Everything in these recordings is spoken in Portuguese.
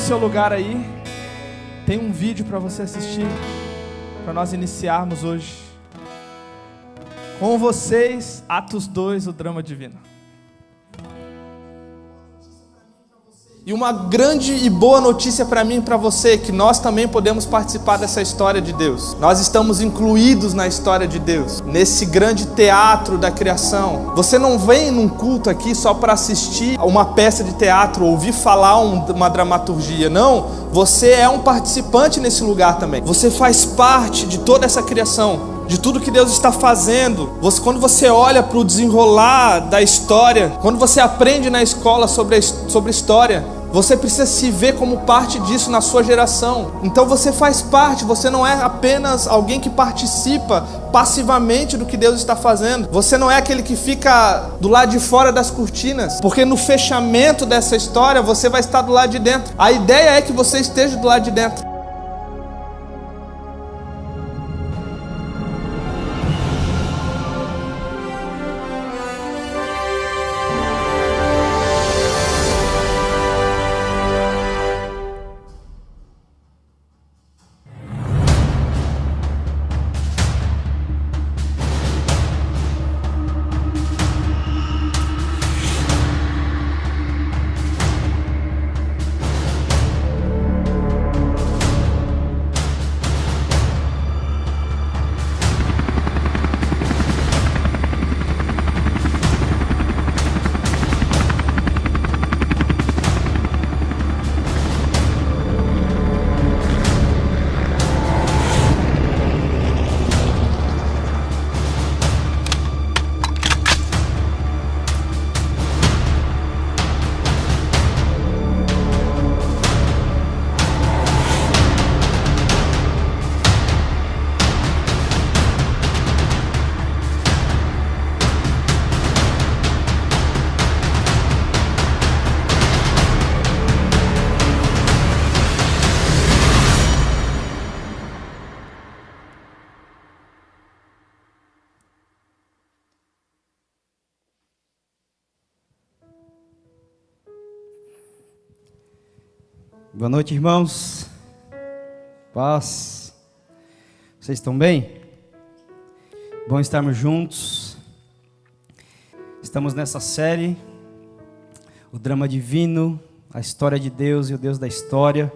seu lugar aí, tem um vídeo para você assistir, para nós iniciarmos hoje. Com vocês, Atos 2, o drama divino. E uma grande e boa notícia para mim e para você, que nós também podemos participar dessa história de Deus. Nós estamos incluídos na história de Deus, nesse grande teatro da criação. Você não vem num culto aqui só para assistir uma peça de teatro, ouvir falar uma dramaturgia. Não, você é um participante nesse lugar também. Você faz parte de toda essa criação, de tudo que Deus está fazendo. Quando você olha para o desenrolar da história, quando você aprende na escola sobre história, você precisa se ver como parte disso na sua geração. Então você faz parte, você não é apenas alguém que participa passivamente do que Deus está fazendo. Você não é aquele que fica do lado de fora das cortinas, porque no fechamento dessa história você vai estar do lado de dentro. A ideia é que você esteja do lado de dentro. Boa noite, irmãos. Paz. Vocês estão bem? Bom estarmos juntos. Estamos nessa série, o drama divino, a história de Deus e o Deus da história.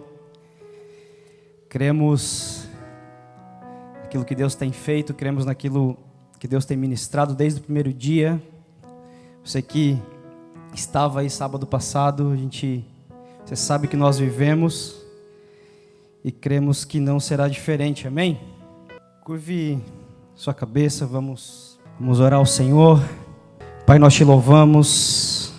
Cremos naquilo que Deus tem feito, cremos naquilo que Deus tem ministrado desde o primeiro dia. Você que estava aí sábado passado, você sabe que nós vivemos e cremos que não será diferente, amém? Curve sua cabeça, vamos orar ao Senhor. Pai, nós te louvamos.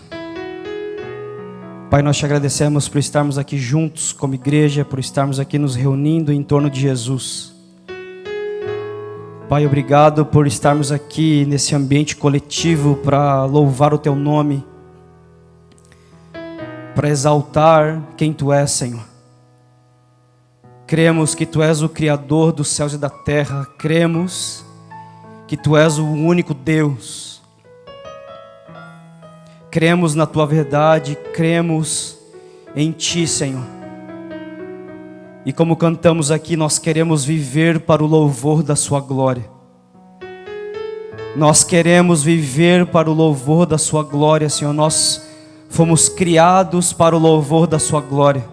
Pai, nós te agradecemos por estarmos aqui juntos como igreja, por estarmos aqui nos reunindo em torno de Jesus. Pai, obrigado por estarmos aqui nesse ambiente coletivo para louvar o teu nome, para exaltar quem Tu és, Senhor. Cremos que Tu és o Criador dos céus e da terra. Cremos que Tu és o único Deus. Cremos na Tua verdade, cremos em Ti, Senhor. E como cantamos aqui, nós queremos viver para o louvor da Sua glória. Nós queremos viver para o louvor da Sua glória, Senhor. Nós fomos criados para o louvor da Sua glória.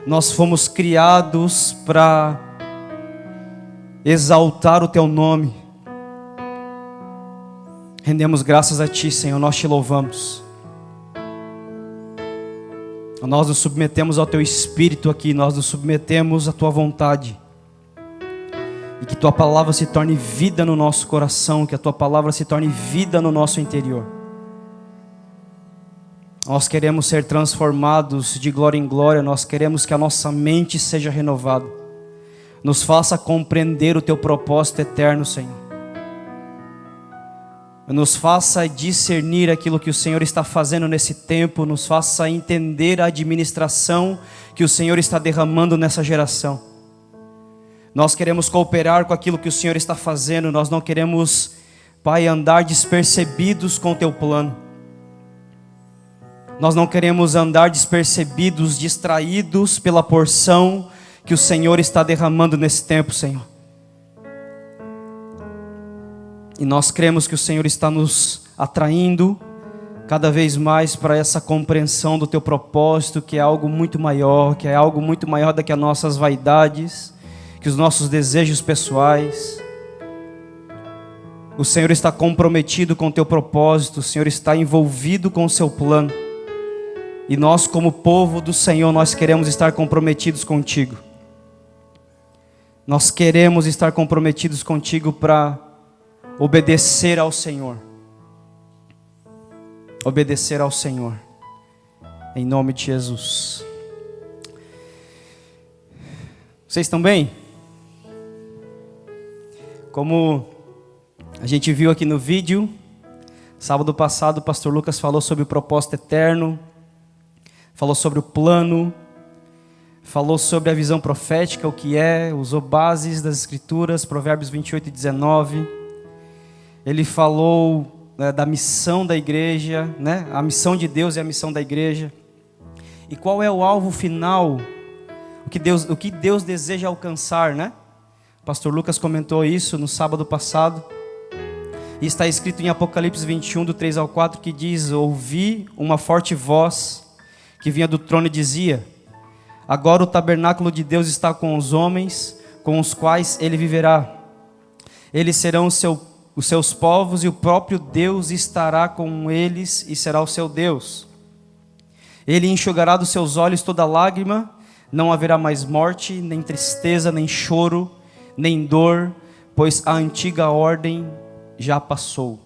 Nós fomos criados para exaltar o Teu nome. Rendemos graças a Ti, Senhor, nós Te louvamos. Nós nos submetemos ao Teu Espírito aqui, nós nos submetemos à Tua vontade. E que Tua palavra se torne vida no nosso coração, que a Tua palavra se torne vida no nosso interior. Nós queremos ser transformados de glória em glória, nós queremos que a nossa mente seja renovada. Nos faça compreender o Teu propósito eterno, Senhor. Nos faça discernir aquilo que o Senhor está fazendo nesse tempo, nos faça entender a administração que o Senhor está derramando nessa geração. Nós queremos cooperar com aquilo que o Senhor está fazendo, nós não queremos, Pai, andar despercebidos com o Teu plano. Nós não queremos andar despercebidos, distraídos pela porção que o Senhor está derramando nesse tempo, Senhor. E nós cremos que o Senhor está nos atraindo cada vez mais para essa compreensão do Teu propósito, que é algo muito maior, que é algo muito maior do que as nossas vaidades, que os nossos desejos pessoais. O Senhor está comprometido com o Teu propósito, o Senhor está envolvido com o Seu plano. E nós, como povo do Senhor, nós queremos estar comprometidos contigo. Nós queremos estar comprometidos contigo para obedecer ao Senhor. Obedecer ao Senhor. Em nome de Jesus. Vocês estão bem? Como a gente viu aqui no vídeo, sábado passado o pastor Lucas falou sobre o propósito eterno, falou sobre o plano, falou sobre a visão profética, o que é, usou bases das Escrituras, Provérbios 28 e 19. Ele falou da missão da igreja, né? A missão de Deus é a missão da igreja. E qual é o alvo final, o que Deus deseja alcançar, né? O pastor Lucas comentou isso no sábado passado. E está escrito em Apocalipse 21, do 3 ao 4, que diz: ouvi uma forte voz que vinha do trono e dizia: agora o tabernáculo de Deus está com os homens, com os quais ele viverá. Eles serão os seus povos, e o próprio Deus estará com eles e será o seu Deus. Ele enxugará dos seus olhos toda lágrima, não haverá mais morte, nem tristeza, nem choro, nem dor, pois a antiga ordem já passou.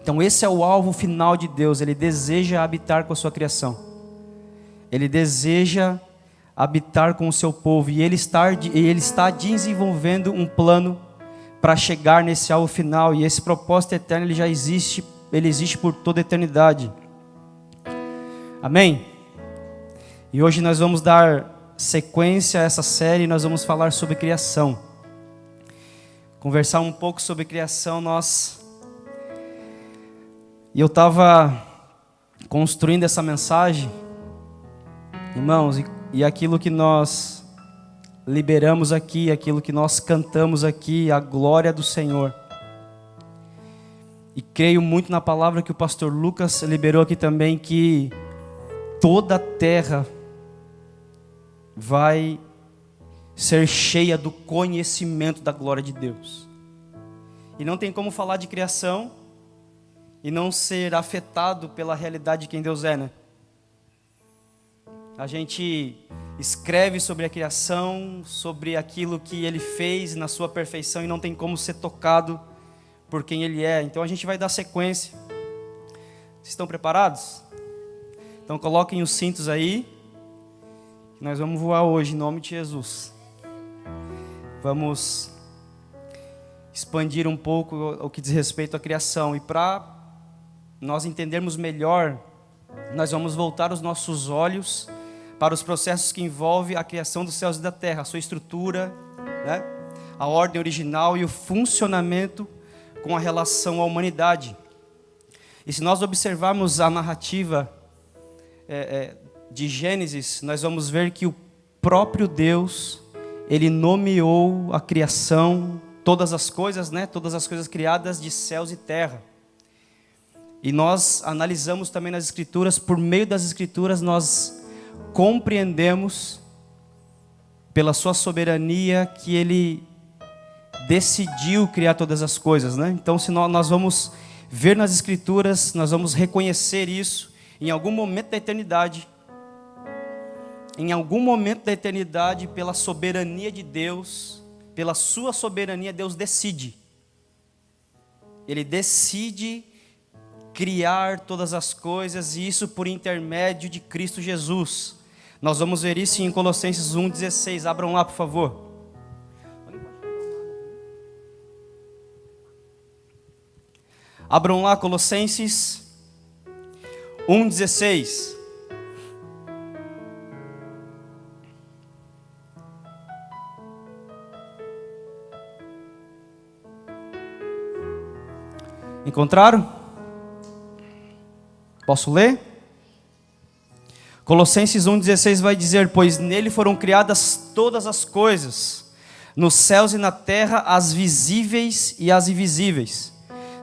Então esse é o alvo final de Deus. Ele deseja habitar com a sua criação. Ele deseja habitar com o seu povo, e Ele está desenvolvendo um plano para chegar nesse alvo final, e esse propósito eterno ele já existe, ele existe por toda a eternidade. Amém? E hoje nós vamos dar sequência a essa série, e nós vamos falar sobre criação. Conversar um pouco sobre criação, E eu estava construindo essa mensagem, irmãos, e aquilo que nós liberamos aqui, aquilo que nós cantamos aqui, a glória do Senhor. E creio muito na palavra que o pastor Lucas liberou aqui também, que toda a terra vai ser cheia do conhecimento da glória de Deus. E não tem como falar de criação e não ser afetado pela realidade de quem Deus é, né? A gente escreve sobre a criação, sobre aquilo que Ele fez na sua perfeição, e não tem como ser tocado por quem Ele é. Então a gente vai dar sequência. Vocês estão preparados? Então coloquem os cintos aí, que nós vamos voar hoje, em nome de Jesus. Vamos expandir um pouco o que diz respeito à criação. E para nós entendermos melhor, nós vamos voltar os nossos olhos para os processos que envolvem a criação dos céus e da terra, a sua estrutura, né? A ordem original e o funcionamento com a relação à humanidade. E se nós observarmos a narrativa de Gênesis, nós vamos ver que o próprio Deus, Ele nomeou a criação, todas as coisas, né? Todas as coisas criadas de céus e terra. E nós analisamos também nas Escrituras, por meio das Escrituras nós compreendemos pela sua soberania que Ele decidiu criar todas as coisas, né? Então se nós vamos ver nas Escrituras, nós vamos reconhecer isso em algum momento da eternidade. Em algum momento da eternidade, pela soberania de Deus, pela sua soberania, Deus decide. Ele decide criar todas as coisas, e isso por intermédio de Cristo Jesus. Nós vamos ver isso em Colossenses 1,16. Abram lá, por favor. Abram lá, Colossenses 1,16. Encontraram? Posso ler? Colossenses 1,16 vai dizer: pois nele foram criadas todas as coisas, nos céus e na terra, as visíveis e as invisíveis,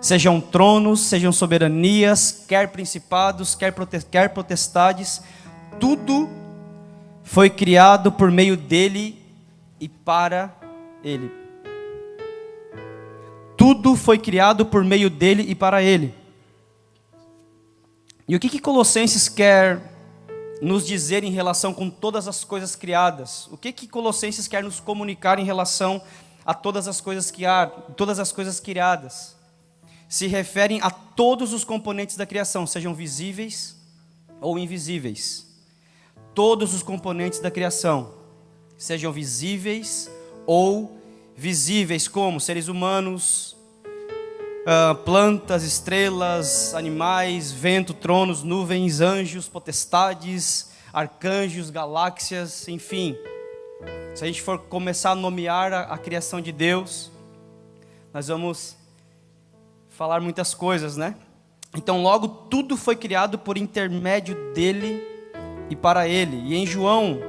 sejam tronos, sejam soberanias, quer principados, quer potestades, tudo foi criado por meio dele e para ele. Tudo foi criado por meio dele e para ele. E o que Colossenses quer nos dizer em relação com todas as coisas criadas? O que Colossenses quer nos comunicar em relação a todas as coisas criadas? Se referem a todos os componentes da criação, sejam visíveis ou invisíveis. Todos os componentes da criação, sejam visíveis ou visíveis, como seres humanos, plantas, estrelas, animais, vento, tronos, nuvens, anjos, potestades, arcanjos, galáxias, enfim. Se a gente for começar a nomear a criação de Deus, nós vamos falar muitas coisas, né? Então logo tudo foi criado por intermédio dele e para ele. E em João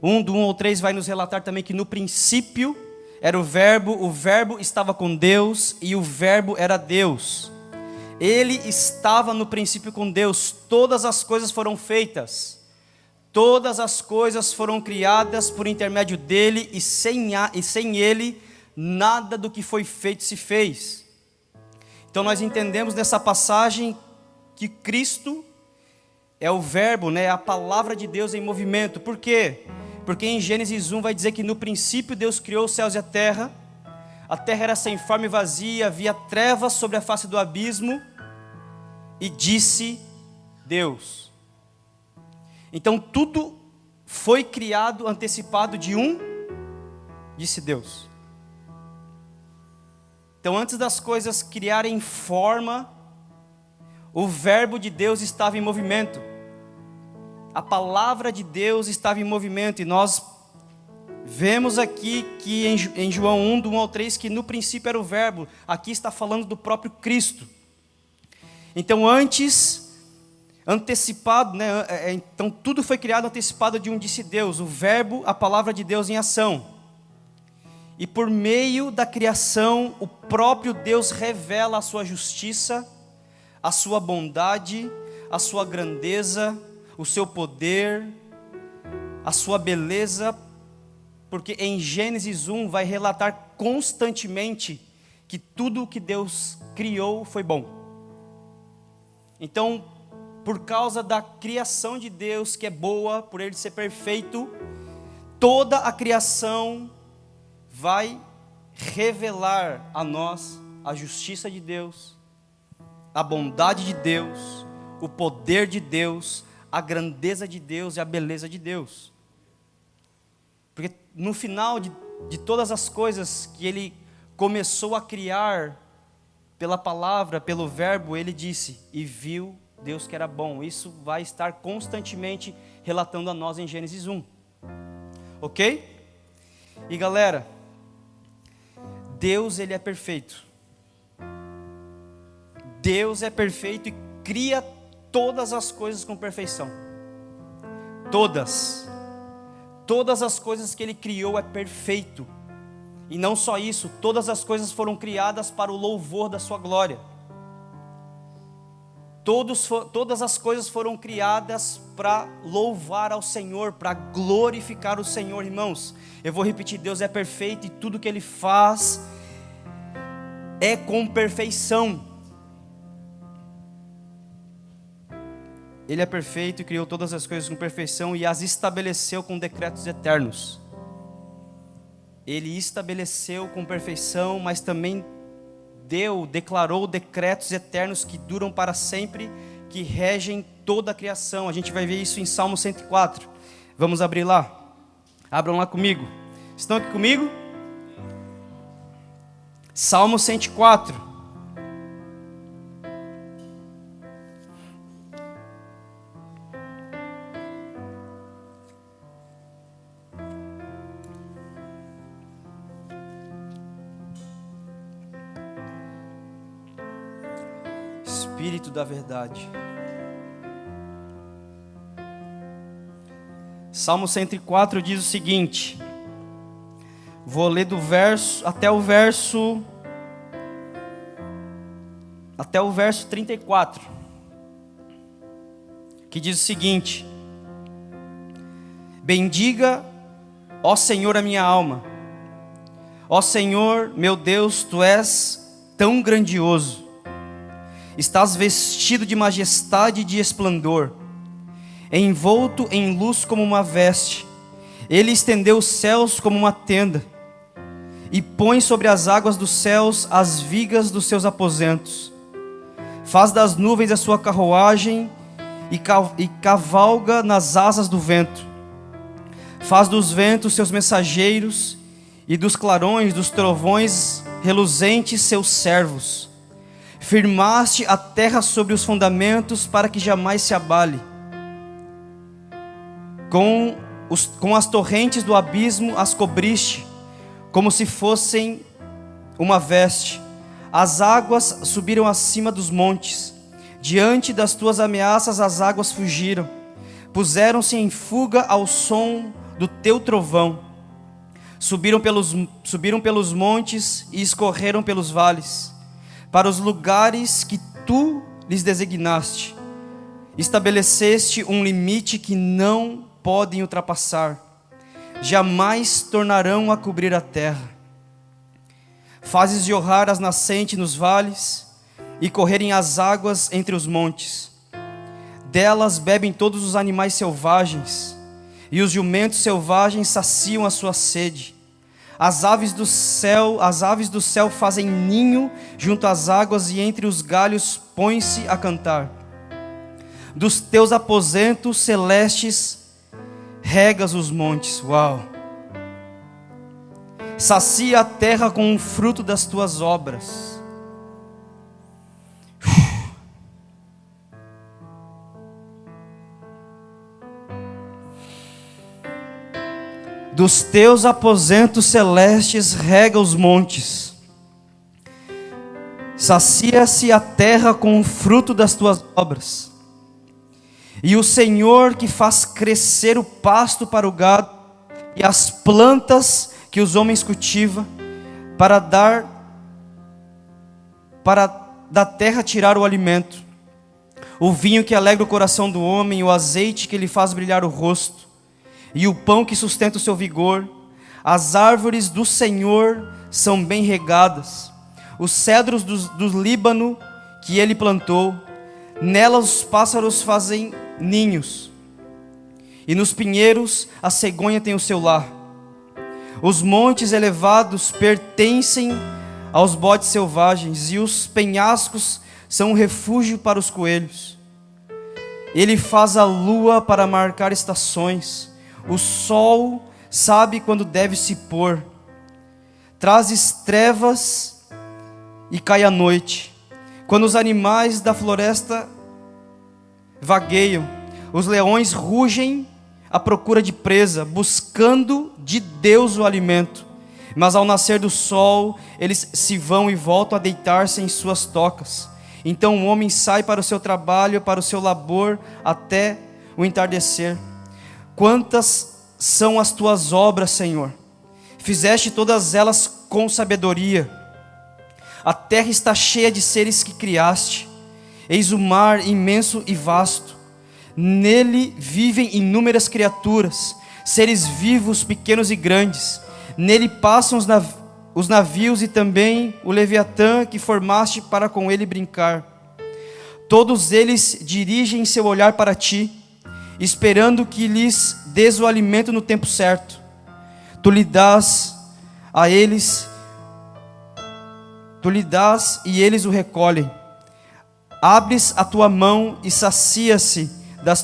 1, do 1 ao 3 vai nos relatar também que no princípio era o verbo estava com Deus e o verbo era Deus. Ele estava no princípio com Deus, todas as coisas foram feitas, todas as coisas foram criadas por intermédio dele e sem ele nada do que foi feito se fez. Então nós entendemos nessa passagem que Cristo é o verbo, né, a palavra de Deus em movimento. Por quê? Porque em Gênesis 1 vai dizer que no princípio Deus criou os céus e a terra era sem forma e vazia, havia trevas sobre a face do abismo, e disse Deus. Então tudo foi criado antecipado disse Deus. Então antes das coisas criarem forma, o verbo de Deus estava em movimento. A palavra de Deus estava em movimento. E nós vemos aqui que em João 1, do 1 ao 3, que no princípio era o verbo. Aqui está falando do próprio Cristo. Então antecipado, né? Então tudo foi criado antecipado de disse Deus. O verbo, a palavra de Deus em ação. E por meio da criação, o próprio Deus revela a sua justiça, a sua bondade, a sua grandeza, o seu poder, a sua beleza, porque em Gênesis 1 vai relatar constantemente que tudo o que Deus criou foi bom. Então, por causa da criação de Deus, que é boa, por ele ser perfeito, toda a criação vai revelar a nós a justiça de Deus, a bondade de Deus, o poder de Deus, a grandeza de Deus e a beleza de Deus. Porque no final de todas as coisas que ele começou a criar pela palavra, pelo verbo, ele disse, e viu Deus que era bom. Isso vai estar constantemente relatando a nós em Gênesis 1. Ok? E galera, Deus ele é perfeito. Deus é perfeito e cria todas as coisas com perfeição. Todas as coisas que ele criou é perfeito. E não só isso, todas as coisas foram criadas para o louvor da sua glória. Todas as coisas foram criadas para louvar ao Senhor, para glorificar o Senhor, irmãos. Eu vou repetir, Deus é perfeito e tudo que ele faz é com perfeição. Ele é perfeito e criou todas as coisas com perfeição e as estabeleceu com decretos eternos. Ele estabeleceu com perfeição, mas também declarou decretos eternos que duram para sempre, que regem toda a criação. A gente vai ver isso em Salmo 104. Vamos abrir lá? Abram lá comigo. Estão aqui comigo? Salmo 104. Espírito da verdade. Salmo 104 diz o seguinte, vou ler do verso até o verso 34, que diz o seguinte: bendiga, ó Senhor, a minha alma. Ó Senhor, meu Deus, Tu és tão grandioso. Estás vestido de majestade e de esplendor, envolto em luz como uma veste. Ele estendeu os céus como uma tenda, e põe sobre as águas dos céus as vigas dos seus aposentos. Faz das nuvens a sua carruagem e cavalga nas asas do vento. Faz dos ventos seus mensageiros e dos clarões, dos trovões reluzentes seus servos. Firmaste a terra sobre os fundamentos para que jamais se abale. Com as torrentes do abismo as cobriste, como se fossem uma veste. As águas subiram acima dos montes. Diante das tuas ameaças as águas fugiram. Puseram-se em fuga ao som do teu trovão. Subiram pelos montes e escorreram pelos vales, para os lugares que tu lhes designaste. Estabeleceste um limite que não podem ultrapassar. Jamais tornarão a cobrir a terra. Fazes jorrar as nascentes nos vales e correrem as águas entre os montes. Delas bebem todos os animais selvagens, e os jumentos selvagens saciam a sua sede. As aves do céu fazem ninho junto às águas, e entre os galhos põem-se a cantar. Dos teus aposentos celestes regas os montes. Uau! Sacia a terra com o fruto das tuas obras. Dos teus aposentos celestes rega os montes. Sacia-se a terra com o fruto das tuas obras. E o Senhor que faz crescer o pasto para o gado e as plantas que os homens cultivam, para da terra tirar o alimento, o vinho que alegra o coração do homem, o azeite que lhe faz brilhar o rosto, e o pão que sustenta o seu vigor. As árvores do Senhor são bem regadas, os cedros do Líbano que ele plantou, nelas os pássaros fazem ninhos, e nos pinheiros a cegonha tem o seu lar. Os montes elevados pertencem aos bodes selvagens, e os penhascos são um refúgio para os coelhos. Ele faz a lua para marcar estações, o sol sabe quando deve se pôr. Trazes trevas e cai a noite, quando os animais da floresta vagueiam, os leões rugem à procura de presa, buscando de Deus o alimento. Mas ao nascer do sol, eles se vão e voltam a deitar-se em suas tocas. Então o homem sai para o seu trabalho, para o seu labor, até o entardecer. Quantas são as tuas obras, Senhor? Fizeste todas elas com sabedoria. A terra está cheia de seres que criaste. Eis o mar imenso e vasto. Nele vivem inúmeras criaturas, seres vivos, pequenos e grandes. Nele passam os navios e também o Leviatã que formaste para com ele brincar. Todos eles dirigem seu olhar para ti, esperando que lhes des o alimento no tempo certo. Tu lhe dás e eles o recolhem. Abres a tua mão e sacia-se das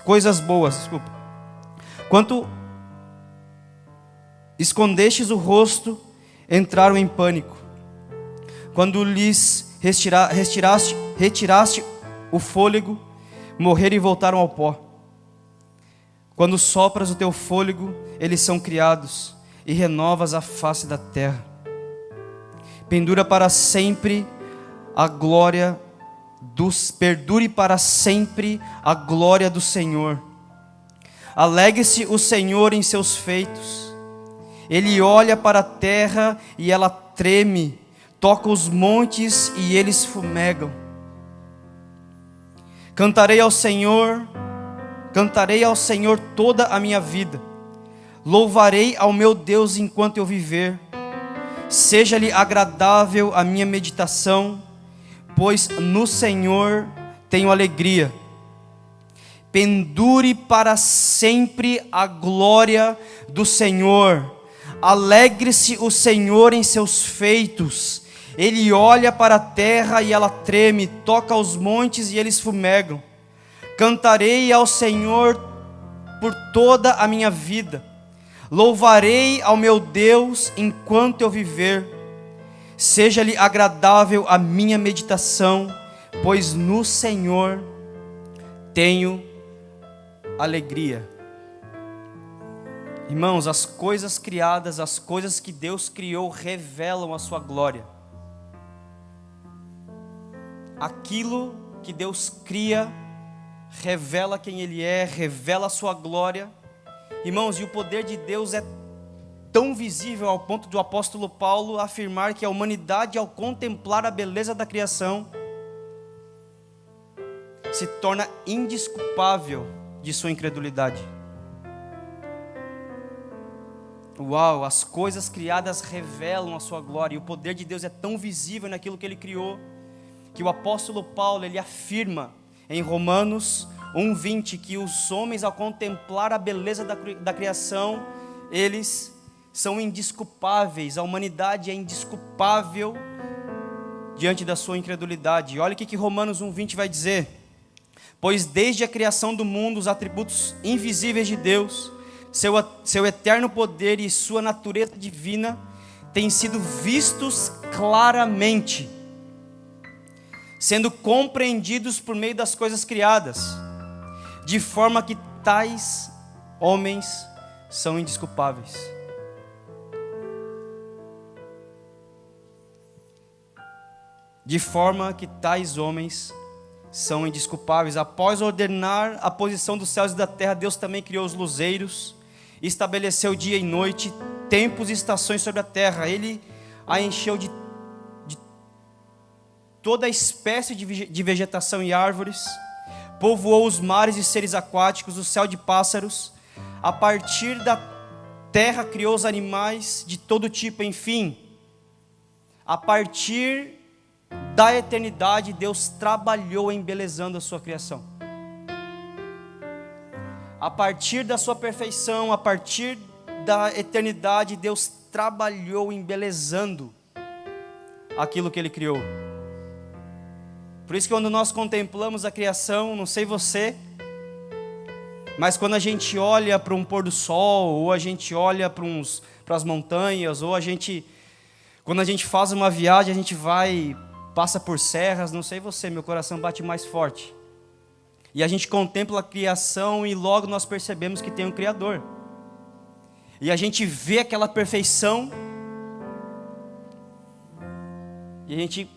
coisas boas. Quanto escondestes o rosto, entraram em pânico. Quando lhes retiraste o fôlego, morreram e voltaram ao pó. Quando sopras o teu fôlego, eles são criados, e renovas a face da terra. Perdure para sempre a glória do Senhor. Alegre-se o Senhor em seus feitos. Ele olha para a terra e ela treme, toca os montes e eles fumegam. Cantarei ao Senhor toda a minha vida. Louvarei ao meu Deus enquanto eu viver. Seja-lhe agradável a minha meditação, pois no Senhor tenho alegria. Pendure para sempre a glória do Senhor. Alegre-se o Senhor em seus feitos. Ele olha para a terra e ela treme, toca os montes e eles fumegam. Cantarei ao Senhor por toda a minha vida. Louvarei ao meu Deus enquanto eu viver. Seja-lhe agradável a minha meditação, pois no Senhor tenho alegria. Irmãos, as coisas criadas, as coisas que Deus criou revelam a sua glória. Aquilo que Deus cria revela quem Ele é, revela a sua glória. Irmãos, e o poder de Deus é tão visível ao ponto do apóstolo Paulo afirmar que a humanidade, ao contemplar a beleza da criação, se torna indesculpável de sua incredulidade. Uau, as coisas criadas revelam a sua glória, e o poder de Deus é tão visível naquilo que Ele criou, que o apóstolo Paulo, ele afirma em Romanos 1:20, que os homens, ao contemplar a beleza da criação, eles são indesculpáveis, a humanidade é indesculpável diante da sua incredulidade. Olha o que Romanos 1:20 vai dizer: pois desde a criação do mundo, os atributos invisíveis de Deus, seu eterno poder e sua natureza divina, têm sido vistos claramente, sendo compreendidos por meio das coisas criadas, de forma que tais homens são indesculpáveis. De forma que tais homens são indesculpáveis. Após ordenar a posição dos céus e da terra, Deus também criou os luzeiros, estabeleceu dia e noite, tempos e estações sobre a terra. Ele a encheu de toda espécie de vegetação e árvores, povoou os mares de seres aquáticos, o céu de pássaros. A partir da terra criou os animais de todo tipo. Enfim, a partir da eternidade, Deus trabalhou embelezando a sua criação. A partir da sua perfeição, a partir da eternidade, Deus trabalhou embelezando aquilo que Ele criou. Por isso que quando nós contemplamos a criação, não sei você, mas quando a gente olha para um pôr do sol, ou a gente olha para as montanhas, ou quando a gente faz uma viagem, a gente passa por serras, não sei você, meu coração bate mais forte. E a gente contempla a criação e logo nós percebemos que tem um Criador. E a gente vê aquela perfeição e a gente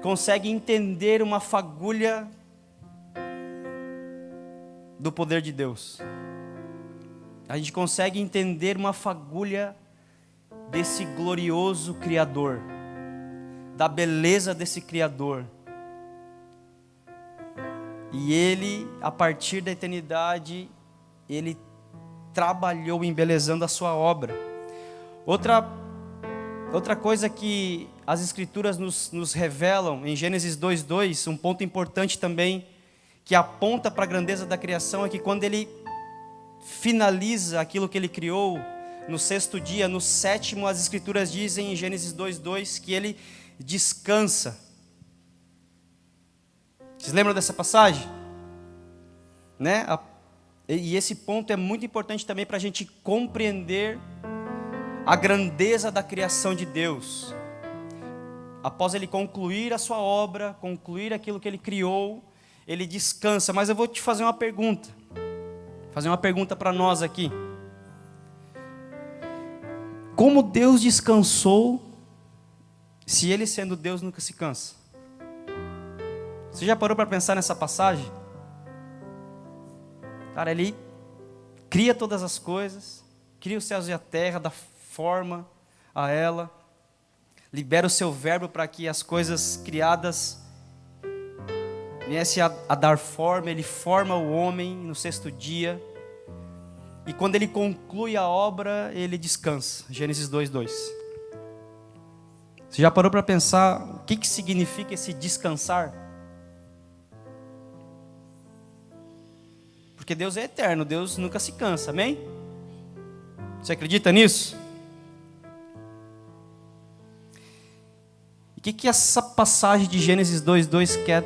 consegue entender uma fagulha do poder de Deus. A gente consegue entender uma fagulha desse glorioso Criador, da beleza desse Criador. E Ele, a partir da eternidade, Ele trabalhou embelezando a sua obra. Outra coisa que as Escrituras nos revelam, em Gênesis 2:2, um ponto importante também, que aponta para a grandeza da criação, é que quando Ele finaliza aquilo que Ele criou, no sexto dia, no sétimo, as Escrituras dizem em Gênesis 2:2, que Ele descansa. Vocês lembram dessa passagem? Né? E esse ponto é muito importante também para a gente compreender a grandeza da criação de Deus. Após Ele concluir a sua obra, concluir aquilo que Ele criou, Ele descansa. Mas eu vou te fazer uma pergunta. Fazer uma pergunta para nós aqui. Como Deus descansou, se Ele sendo Deus nunca se cansa? Você já parou para pensar nessa passagem? Cara, Ele cria todas as coisas, cria os céus e a terra, dá forma a ela, libera o seu verbo para que as coisas criadas viessem a dar forma. Ele forma o homem no sexto dia, e quando ele conclui a obra, ele descansa. Gênesis 2:2. Você já parou para pensar o que significa esse descansar? Porque Deus é eterno, Deus nunca se cansa, amém? Você acredita nisso? E o que essa passagem de Gênesis 2:2 quer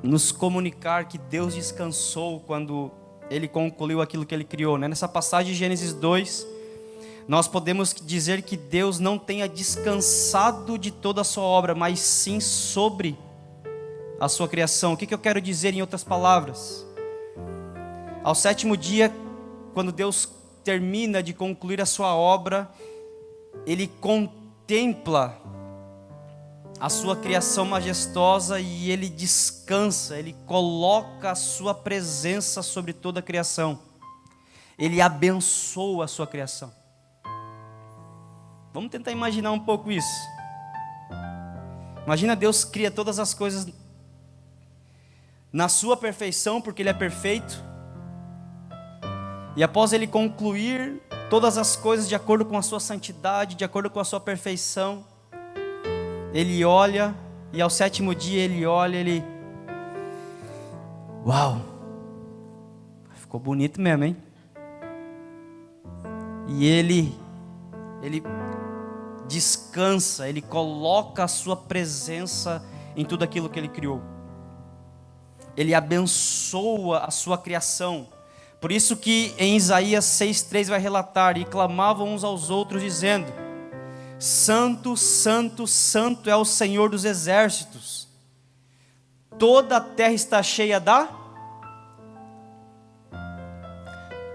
nos comunicar? Que Deus descansou quando Ele concluiu aquilo que Ele criou, né? Nessa passagem de Gênesis 2, nós podemos dizer que Deus não tenha descansado de toda a sua obra, mas sim sobre a sua criação. O que eu quero dizer em outras palavras? Ao sétimo dia, quando Deus termina de concluir a sua obra, Ele contempla a sua criação majestosa e Ele descansa, Ele coloca a sua presença sobre toda a criação. Ele abençoa a sua criação. Vamos tentar imaginar um pouco isso. Imagina, Deus cria todas as coisas na sua perfeição, porque Ele é perfeito. E após Ele concluir todas as coisas de acordo com a sua santidade, de acordo com a sua perfeição, Ele olha, e ao sétimo dia Ele olha, Ele... Uau! Ficou bonito mesmo, hein? E Ele descansa, Ele coloca a sua presença em tudo aquilo que Ele criou. Ele abençoa a sua criação. Por isso que em Isaías 6:3 vai relatar: e clamavam uns aos outros dizendo: Santo, Santo, Santo é o Senhor dos exércitos. Toda a terra está cheia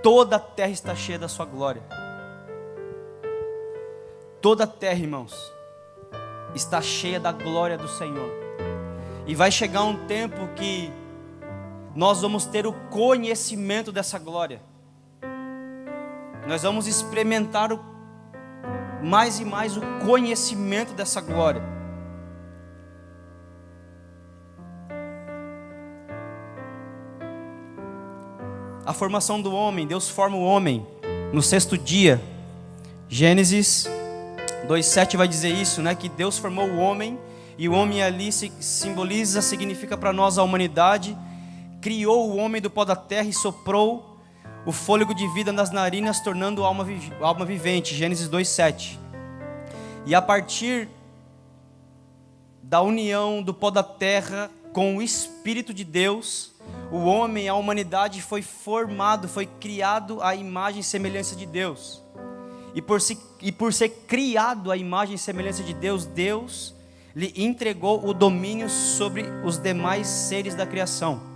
Toda a terra está cheia da sua glória. Toda a terra, irmãos, está cheia da glória do Senhor. E vai chegar um tempo que nós vamos ter o conhecimento dessa glória. Nós vamos experimentar mais e mais o conhecimento dessa glória. A formação do homem, Deus forma o homem no sexto dia. Gênesis 2:7 vai dizer isso, né? Que Deus formou o homem, e o homem ali simboliza, significa para nós a humanidade. Criou o homem do pó da terra e soprou o fôlego de vida nas narinas, tornando alma vivente. Gênesis 2:7. E a partir da união do pó da terra com o Espírito de Deus, o homem, a humanidade foi formado, foi criado à imagem e semelhança de Deus. E por ser criado à imagem e semelhança de Deus, Deus lhe entregou o domínio sobre os demais seres da criação.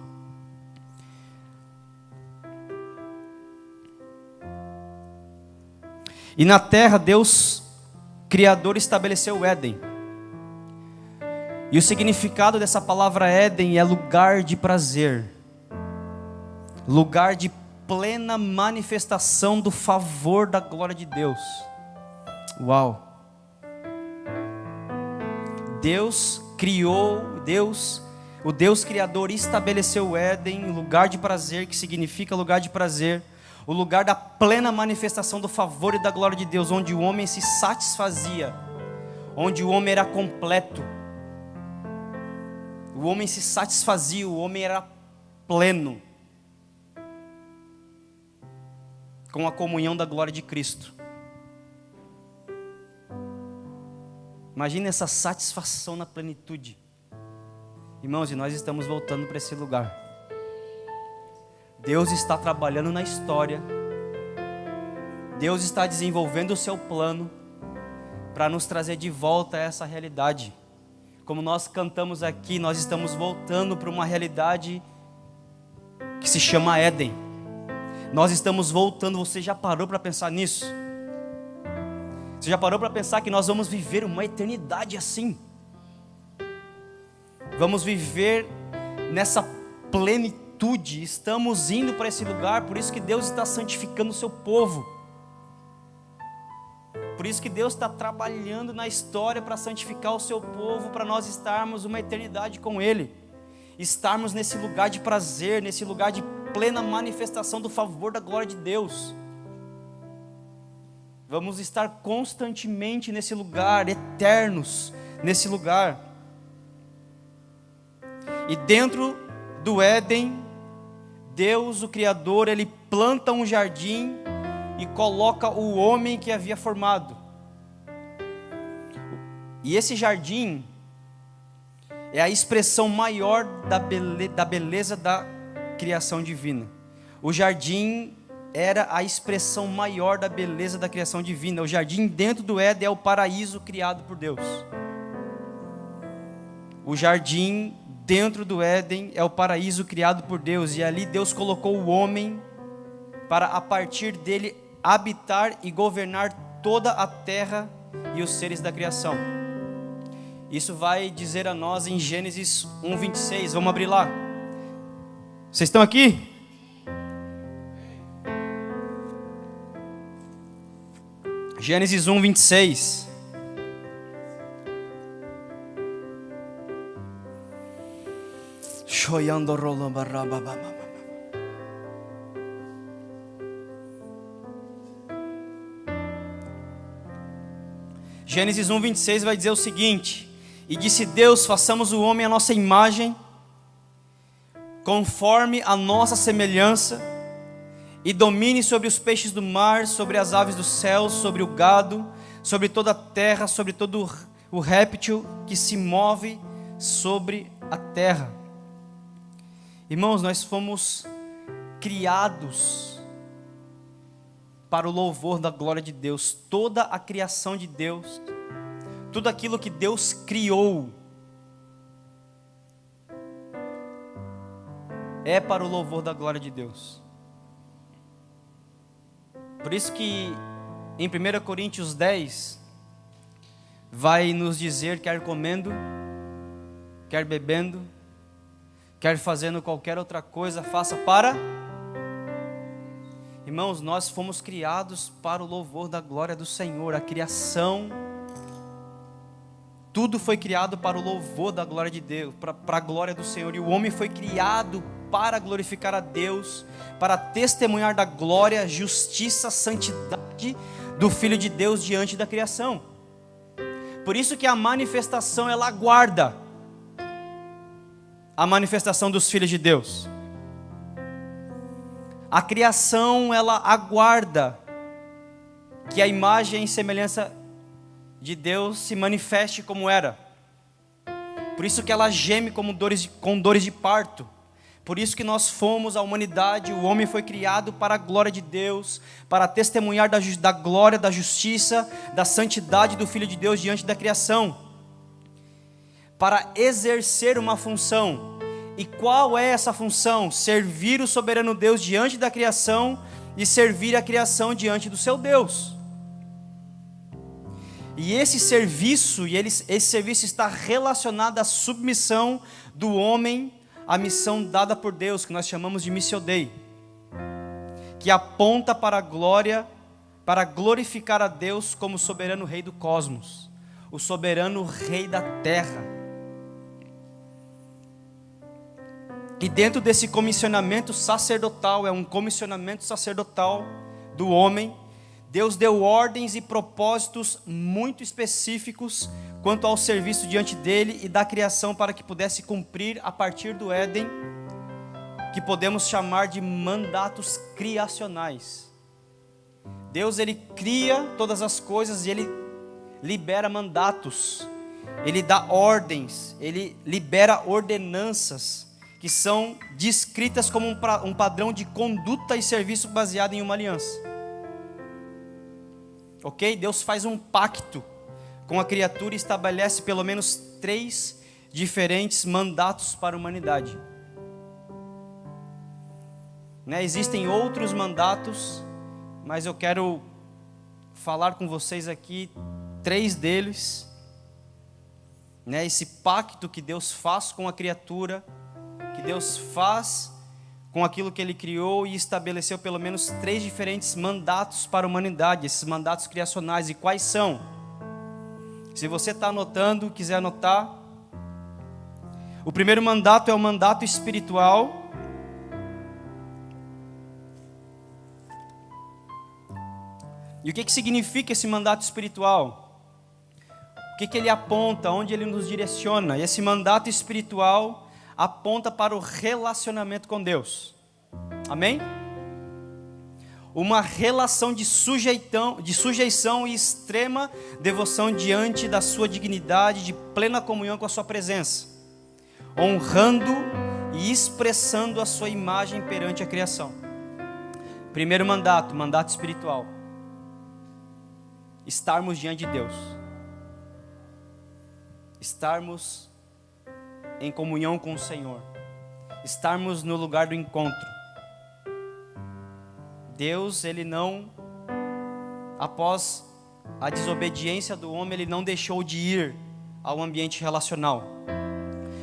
E na terra, Deus, Criador, estabeleceu o Éden. E o significado dessa palavra Éden é lugar de prazer, lugar de plena manifestação do favor da glória de Deus. Uau! Deus criou, o Deus Criador estabeleceu o Éden, lugar de prazer, que significa lugar de prazer, o lugar da plena manifestação do favor e da glória de Deus, onde o homem se satisfazia, onde o homem era completo, o homem se satisfazia, o homem era pleno, com a comunhão da glória de Cristo. Imagina essa satisfação na plenitude. Irmãos, e nós estamos voltando para esse lugar. Deus está trabalhando na história. Deus está desenvolvendo o seu plano para nos trazer de volta a essa realidade. Como nós cantamos aqui, nós estamos voltando para uma realidade que se chama Éden. Nós estamos voltando. Você já parou para pensar nisso? Você já parou para pensar que nós vamos viver uma eternidade assim? Vamos viver nessa plenitude plenitude, estamos indo para esse lugar, por isso que Deus está santificando o seu povo. Por isso que Deus está trabalhando na história para santificar o seu povo, para nós estarmos uma eternidade com Ele. Estarmos nesse lugar de prazer, nesse lugar de plena manifestação do favor da glória de Deus. Vamos estar constantemente nesse lugar, eternos nesse lugar. E dentro do Éden, Deus, o Criador, Ele planta um jardim e coloca o homem que havia formado. E esse jardim é a expressão maior da beleza da criação divina. O jardim era a expressão maior da beleza da criação divina. O jardim dentro do Éden é o paraíso criado por Deus. O jardim dentro do Éden é o paraíso criado por Deus. E ali Deus colocou o homem para, a partir dele, habitar e governar toda a terra e os seres da criação. Isso vai dizer a nós em Gênesis 1:26. Vamos abrir lá. Vocês estão aqui? Gênesis 1:26. Gênesis 1:26 vai dizer o seguinte: e disse Deus, façamos o homem à nossa imagem, conforme a nossa semelhança, e domine sobre os peixes do mar, sobre as aves dos céus, sobre o gado, sobre toda a terra, sobre todo o réptil que se move sobre a terra. Irmãos, nós fomos criados para o louvor da glória de Deus. Toda a criação de Deus, tudo aquilo que Deus criou, é para o louvor da glória de Deus. Por isso que em 1 Coríntios 10 vai nos dizer, quer comendo, quer bebendo, quer fazendo qualquer outra coisa, faça para... Irmãos, nós fomos criados para o louvor da glória do Senhor. A criação, tudo foi criado para o louvor da glória de Deus, para a glória do Senhor. E o homem foi criado para glorificar a Deus, para testemunhar da glória, justiça, santidade do Filho de Deus diante da criação. Por isso que a manifestação, ela aguarda a manifestação dos filhos de Deus. A criação, ela aguarda que a imagem e semelhança de Deus se manifeste como era. Por isso que ela geme com dores de parto. Por isso que nós fomos a humanidade, o homem foi criado para a glória de Deus, para testemunhar da glória, da justiça, da santidade do Filho de Deus diante da criação, para exercer uma função. E qual é essa função? Servir o soberano Deus diante da criação e servir a criação diante do seu Deus. E esse serviço está relacionado à submissão do homem à missão dada por Deus, que nós chamamos de Missio Dei, que aponta para a glória, para glorificar a Deus como soberano Rei do cosmos, o soberano Rei da terra. E dentro desse comissionamento sacerdotal, é um comissionamento sacerdotal do homem, Deus deu ordens e propósitos muito específicos quanto ao serviço diante dele e da criação, para que pudesse cumprir a partir do Éden, que podemos chamar de mandatos criacionais. Deus, ele cria todas as coisas e ele libera mandatos, ele dá ordens, ele libera ordenanças que são descritas como um padrão de conduta e serviço baseado em uma aliança. Ok? Deus faz um pacto com a criatura e estabelece pelo menos 3 diferentes mandatos para a humanidade. Existem outros mandatos, mas eu quero falar com vocês aqui 3 deles. Esse pacto que Deus faz com a criatura, que Deus faz com aquilo que Ele criou e estabeleceu pelo menos 3 diferentes mandatos para a humanidade, esses mandatos criacionais. E quais são? Se você está anotando, quiser anotar, o primeiro mandato é o mandato espiritual. E o que significa esse mandato espiritual? O que ele aponta, onde ele nos direciona? E esse mandato espiritual aponta para o relacionamento com Deus. Amém? Uma relação de sujeição e extrema devoção diante da sua dignidade, de plena comunhão com a sua presença, honrando e expressando a sua imagem perante a criação. Primeiro mandato, mandato espiritual. Estarmos diante de Deus. Estarmos em comunhão com o Senhor. Estarmos no lugar do encontro. Deus, Ele não, após a desobediência do homem, Ele não deixou de ir ao ambiente relacional.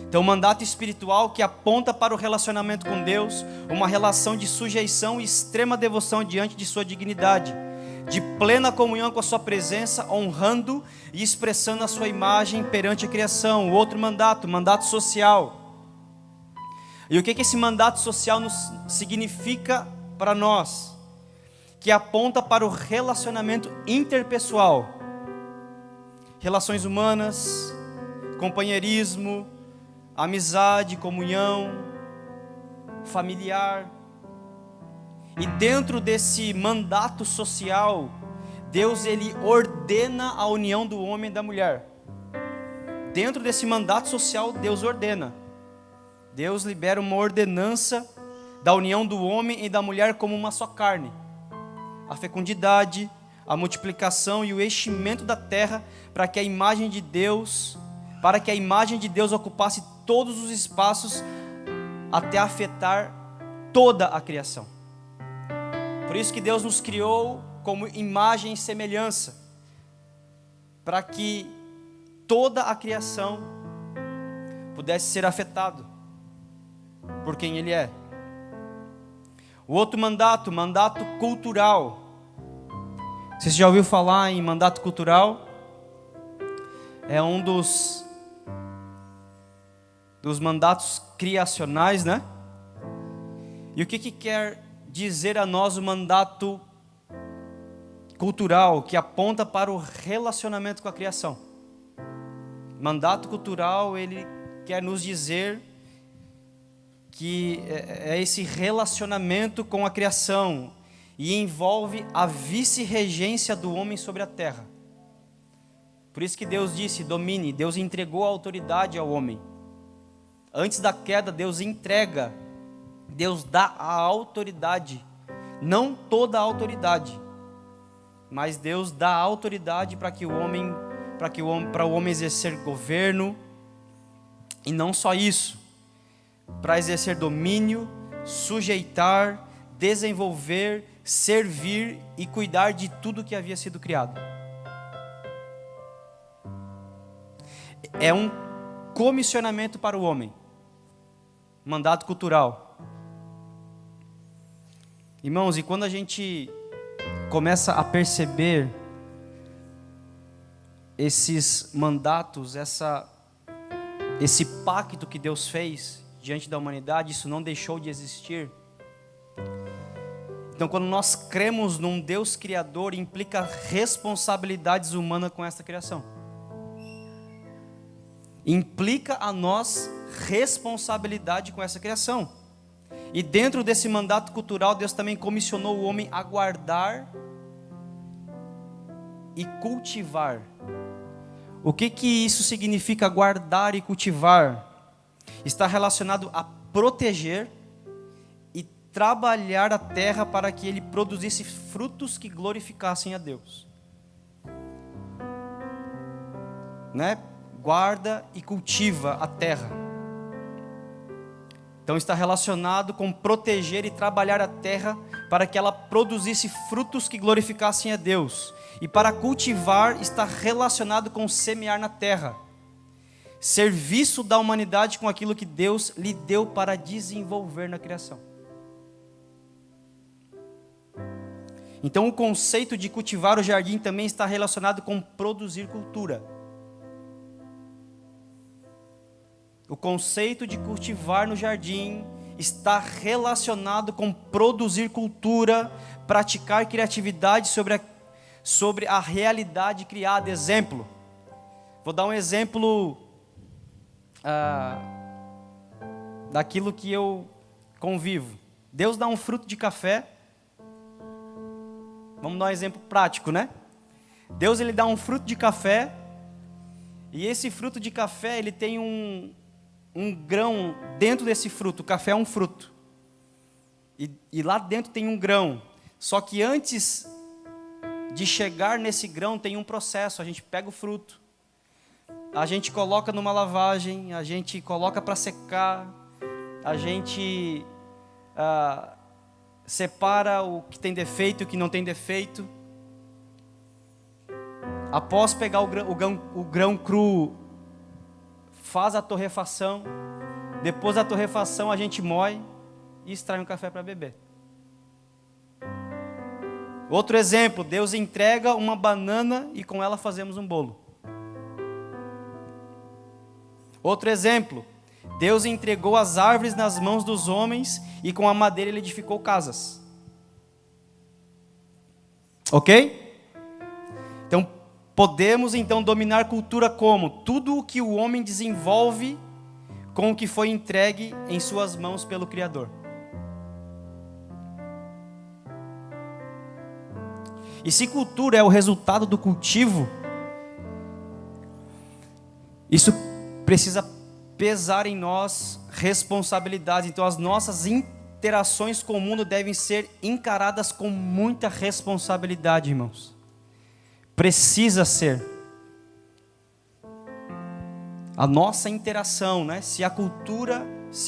Então, o mandato espiritual que aponta para o relacionamento com Deus, uma relação de sujeição e extrema devoção diante de sua dignidade, de plena comunhão com a sua presença, honrando e expressando a sua imagem perante a criação. O outro mandato, mandato social. E o que esse mandato social nos significa para nós? Que aponta para o relacionamento interpessoal, relações humanas, companheirismo, amizade, comunhão, familiar. E dentro desse mandato social, Deus, Ele ordena a união do homem e da mulher. Dentro desse mandato social, Deus ordena. Deus libera uma ordenança da união do homem e da mulher como uma só carne. A fecundidade, a multiplicação e o enchimento da terra para que a imagem de Deus ocupasse todos os espaços até afetar toda a criação. Por isso que Deus nos criou como imagem e semelhança, para que toda a criação pudesse ser afetado por quem Ele é. O outro mandato, mandato cultural. Você já ouviu falar em mandato cultural? É um dos mandatos criacionais, né? E o que quer dizer a nós o mandato cultural, que aponta para o relacionamento com a criação? Mandato cultural, ele quer nos dizer que é esse relacionamento com a criação e envolve a vice-regência do homem sobre a terra. Por isso que Deus disse, domine. Deus entregou a autoridade ao homem. Antes da queda, Deus entrega, Deus dá a autoridade, não toda a autoridade, mas Deus dá a autoridade para o homem exercer governo, e não só isso, para exercer domínio, sujeitar, desenvolver, servir e cuidar de tudo que havia sido criado. É um comissionamento para o homem, mandato cultural. Irmãos, e quando a gente começa a perceber esses mandatos, esse pacto que Deus fez diante da humanidade, isso não deixou de existir. Então, quando nós cremos num Deus criador, implica responsabilidades humanas com essa criação. Implica a nós responsabilidade com essa criação. E dentro desse mandato cultural, Deus também comissionou o homem a guardar e cultivar. O que isso significa, guardar e cultivar? Está relacionado a proteger e trabalhar a terra para que ele produzisse frutos que glorificassem a Deus. Né? Guarda e cultiva a terra. Então está relacionado com proteger e trabalhar a terra para que ela produzisse frutos que glorificassem a Deus. E para cultivar está relacionado com semear na terra. Serviço da humanidade com aquilo que Deus lhe deu para desenvolver na criação. Então o conceito de cultivar o jardim também está relacionado com produzir cultura. O conceito de cultivar no jardim está relacionado com produzir cultura, praticar criatividade sobre a realidade criada. Exemplo, vou dar um exemplo daquilo que eu convivo. Deus dá um fruto de café. Vamos dar um exemplo prático, né? Deus ele dá um fruto de café, e esse fruto de café ele tem um grão dentro desse fruto. O café é um fruto, e lá dentro tem um grão. Só que antes de chegar nesse grão tem um processo. A gente pega o fruto, a gente coloca numa lavagem, a gente coloca para secar, a gente separa o que tem defeito e o que não tem defeito. Após pegar o grão cru, faz a torrefação. Depois da torrefação a gente moe e extrai um café para beber. Outro exemplo, Deus entrega uma banana e com ela fazemos um bolo. Outro exemplo, Deus entregou as árvores nas mãos dos homens e com a madeira ele edificou casas. Ok? Então, podemos então dominar cultura como? Tudo o que o homem desenvolve com o que foi entregue em suas mãos pelo Criador. E se cultura é o resultado do cultivo, isso precisa pesar em nós responsabilidade. Então as nossas interações com o mundo devem ser encaradas com muita responsabilidade, irmãos. Precisa ser. A nossa interação, né? Se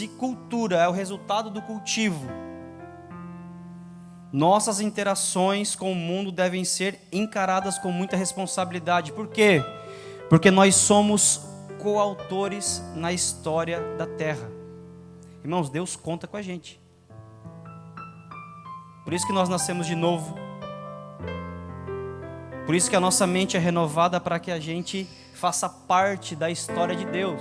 cultura é o resultado do cultivo, nossas interações com o mundo devem ser encaradas com muita responsabilidade. Por quê? Porque nós somos coautores na história da terra. Irmãos, Deus conta com a gente. Por isso que nós nascemos de novo. Por isso que a nossa mente é renovada, para que a gente faça parte da história de Deus.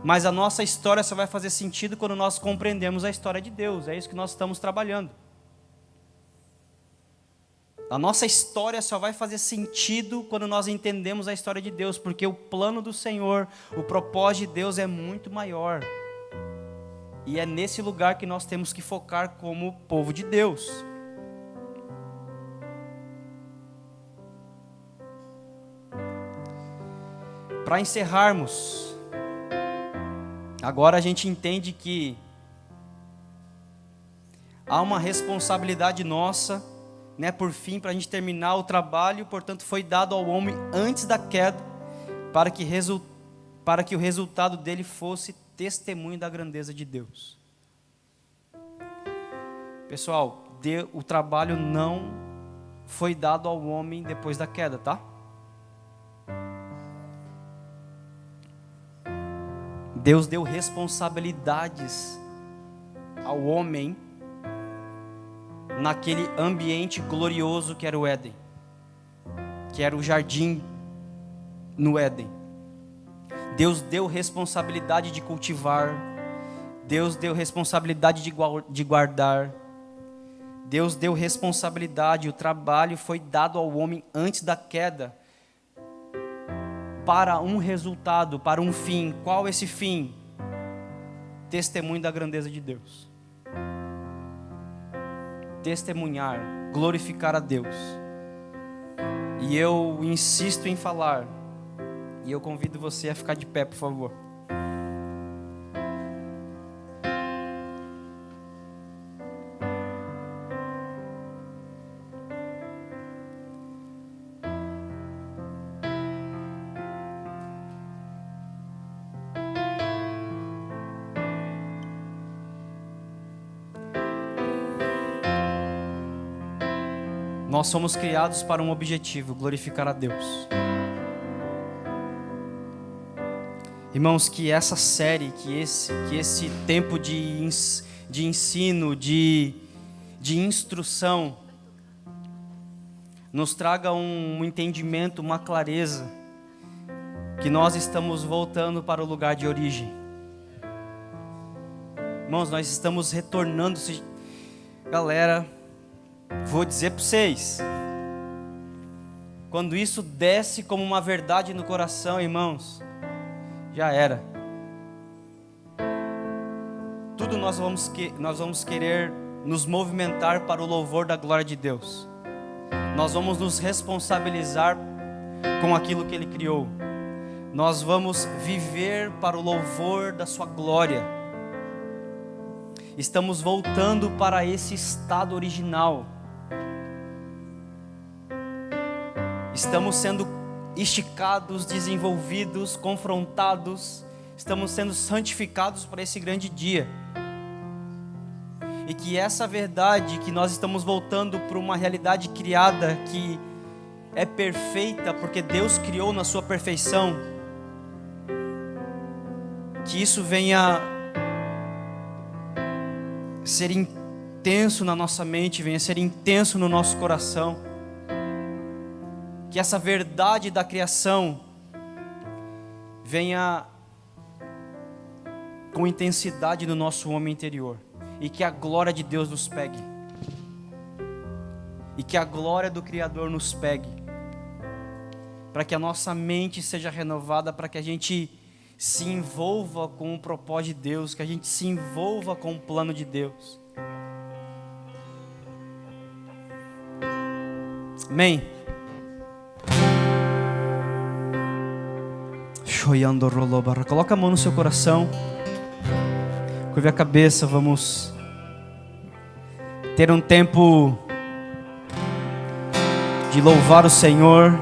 Mas a nossa história só vai fazer sentido quando nós compreendemos a história de Deus. É isso que nós estamos trabalhando. A nossa história só vai fazer sentido quando nós entendemos a história de Deus, porque o plano do Senhor, o propósito de Deus é muito maior. E é nesse lugar que nós temos que focar como povo de Deus. Para encerrarmos, agora a gente entende que há uma responsabilidade nossa, né, por fim, para a gente terminar o trabalho. Portanto, foi dado ao homem antes da queda, para que o resultado dele fosse testemunho da grandeza de Deus. Pessoal, o trabalho não foi dado ao homem depois da queda, tá? Deus deu responsabilidades ao homem naquele ambiente glorioso que era o Éden, que era o jardim no Éden. Deus deu responsabilidade de cultivar, Deus deu responsabilidade de guardar, Deus deu responsabilidade, o trabalho foi dado ao homem antes da queda, para um resultado, para um fim. Qual esse fim? Testemunho da grandeza de Deus. Testemunhar, glorificar a Deus. E eu insisto em falar, e eu convido você a ficar de pé, por favor. Nós somos criados para um objetivo, glorificar a Deus. Irmãos, que essa série, que esse tempo de ensino, de instrução, nos traga um entendimento, uma clareza, que nós estamos voltando para o lugar de origem. Irmãos, nós estamos retornando. Galera, vou dizer para vocês, quando isso desce como uma verdade no coração, irmãos, já era. Tudo nós vamos querer nos movimentar para o louvor da glória de Deus. Nós vamos nos responsabilizar com aquilo que Ele criou. Nós vamos viver para o louvor da sua glória. Estamos voltando para esse estado original. Estamos sendo esticados, desenvolvidos, confrontados. Estamos sendo santificados para esse grande dia. E que essa verdade, que nós estamos voltando para uma realidade criada que é perfeita, porque Deus criou na sua perfeição, que isso venha ser intenso na nossa mente, venha ser intenso no nosso coração. Que essa verdade da criação venha com intensidade no nosso homem interior. E que a glória de Deus nos pegue. E que a glória do Criador nos pegue. Para que a nossa mente seja renovada, para que a gente se envolva com o propósito de Deus, que a gente se envolva com o plano de Deus. Amém. Coloca a mão no seu coração. Curve a cabeça, vamos ter um tempo de louvar o Senhor.